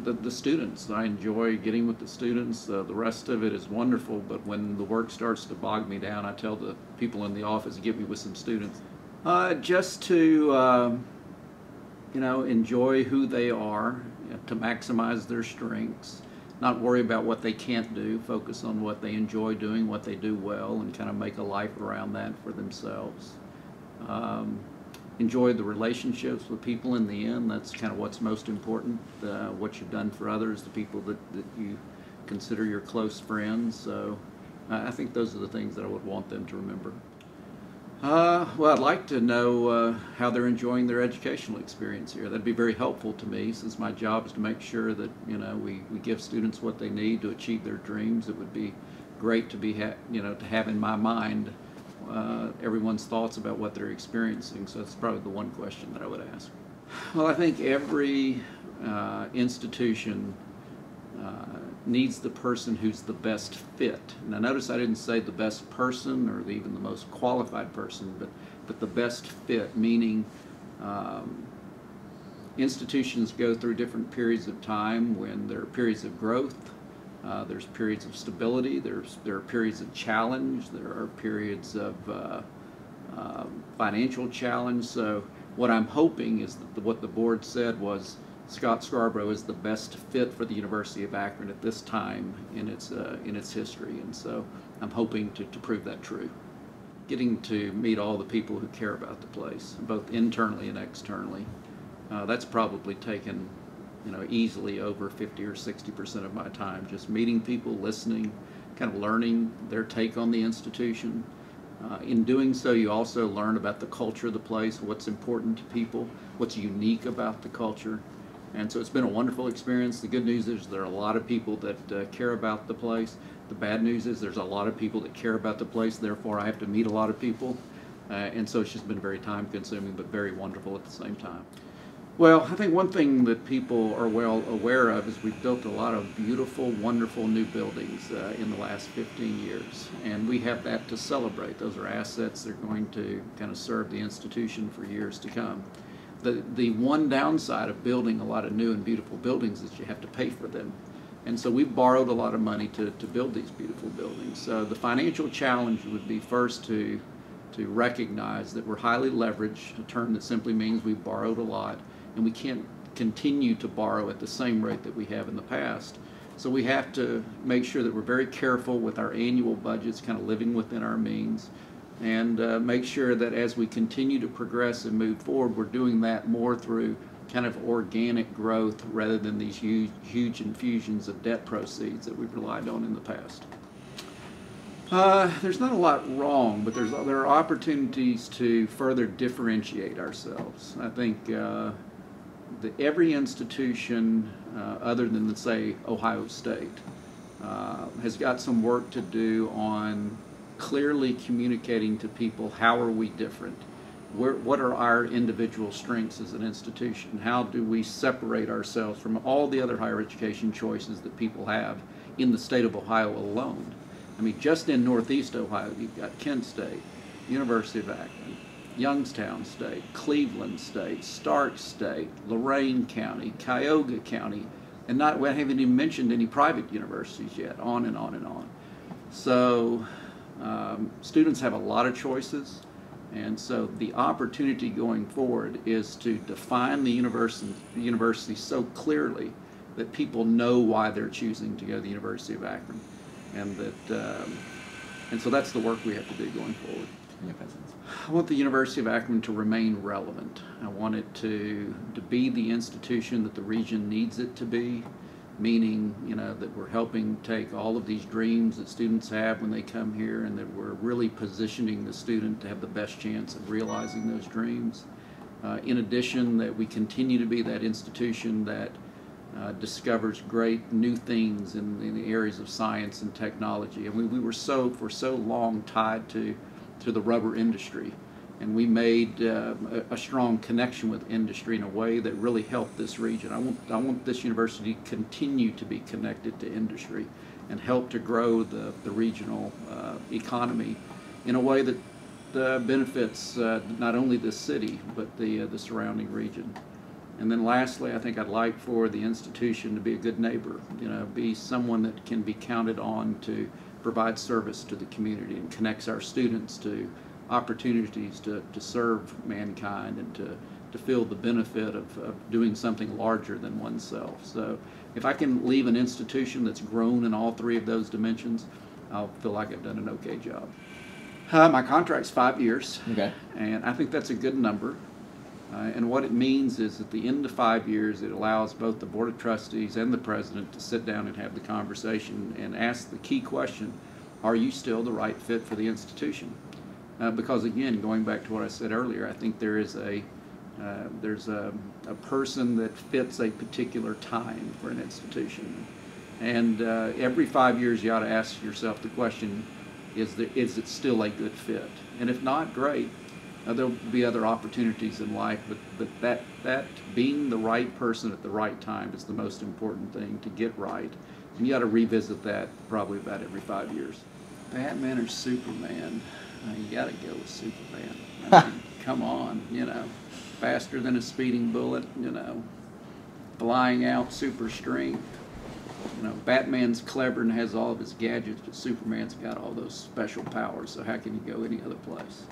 the students. I enjoy getting with the students. The rest of it is wonderful, but when the work starts to bog me down, I tell the people in the office to get me with some students. Just to enjoy who they are, to maximize their strengths, not worry about what they can't do, focus on what they enjoy doing, what they do well, and kind of make a life around that for themselves. Enjoy the relationships with people in the end. That's kind of what's most important. What you've done for others, the people that you consider your close friends. So I think those are the things that I would want them to remember. Well, I'd like to know how they're enjoying their educational experience here. That'd be very helpful to me, since my job is to make sure that we give students what they need to achieve their dreams. It would be great to be to have in my mind everyone's thoughts about what they're experiencing. So that's probably the one question that I would ask. Well, I think every institution needs the person who's the best fit. Now notice I didn't say the best person or even the most qualified person, but the best fit, meaning institutions go through different periods of time when there are periods of growth, there's periods of stability, there are periods of challenge, there are periods of financial challenge. So what I'm hoping is that what the board said was Scott Scarborough is the best fit for the University of Akron at this time in its history, and so I'm hoping to prove that true. Getting to meet all the people who care about the place, both internally and externally, that's probably taken easily over 50 or 60% of my time, just meeting people, listening, kind of learning their take on the institution. In doing so, you also learn about the culture of the place, what's important to people, what's unique about the culture. And so it's been a wonderful experience. The good news is there are a lot of people that care about the place. The bad news is there's a lot of people that care about the place, therefore I have to meet a lot of people. And so it's just been very time consuming, but very wonderful at the same time. Well, I think one thing that people are well aware of is we've built a lot of beautiful, wonderful new buildings in the last 15 years. And we have that to celebrate. Those are assets that are going to kind of serve the institution for years to come. The one downside of building a lot of new and beautiful buildings is you have to pay for them. And so we've borrowed a lot of money to build these beautiful buildings. So the financial challenge would be first to recognize that we're highly leveraged, a term that simply means we've borrowed a lot, and we can't continue to borrow at the same rate that we have in the past. So we have to make sure that we're very careful with our annual budgets, kind of living within our means, and make sure that as we continue to progress and move forward, we're doing that more through kind of organic growth rather than these huge infusions of debt proceeds that we've relied on in the past. There's not a lot wrong, but there are opportunities to further differentiate ourselves. I think that every institution, other than, say, Ohio State, has got some work to do on clearly communicating to people how are we different, what are our individual strengths as an institution, how do we separate ourselves from all the other higher education choices that people have in the state of Ohio alone. I mean, just in Northeast Ohio, you've got Kent State, University of Akron, Youngstown State, Cleveland State, Stark State, Lorain County, Cuyahoga County, and we haven't even mentioned any private universities yet, on and on and on. So students have a lot of choices, and so the opportunity going forward is to define the university so clearly that people know why they're choosing to go to the University of Akron. And so that's the work we have to do going forward. I want the University of Akron to remain relevant. I want it to be the institution that the region needs it to be, meaning that we're helping take all of these dreams that students have when they come here, and that we're really positioning the student to have the best chance of realizing those dreams. In addition, that we continue to be that institution that discovers great new things in the areas of science and technology. And we were for so long tied to the rubber industry, and we made a strong connection with industry in a way that really helped this region. I want this university to continue to be connected to industry and help to grow the regional economy in a way that benefits not only this city but the surrounding region. And then lastly, I think I'd like for the institution to be a good neighbor, you know, be someone that can be counted on to provide service to the community and connects our students to opportunities to serve mankind and to feel the benefit of doing something larger than oneself. So if I can leave an institution that's grown in all three of those dimensions, I'll feel like I've done an okay job. My contract's 5 years, Okay. and I think that's a good number. And what it means is at the end of 5 years, it allows both the Board of Trustees and the President to sit down and have the conversation and ask the key question, are you still the right fit for the institution? Because again, going back to what I said earlier, I think there's a person that fits a particular time for an institution. And every 5 years you ought to ask yourself the question, is it still a good fit? And if not, great. There'll be other opportunities in life, but that being the right person at the right time is the most important thing to get right. And you ought to revisit that probably about every 5 years. Batman or Superman? You got to go with Superman. I mean, come on, you know, faster than a speeding bullet, you know, flying out, super strength. You know, Batman's clever and has all of his gadgets, but Superman's got all those special powers, so how can you go any other place?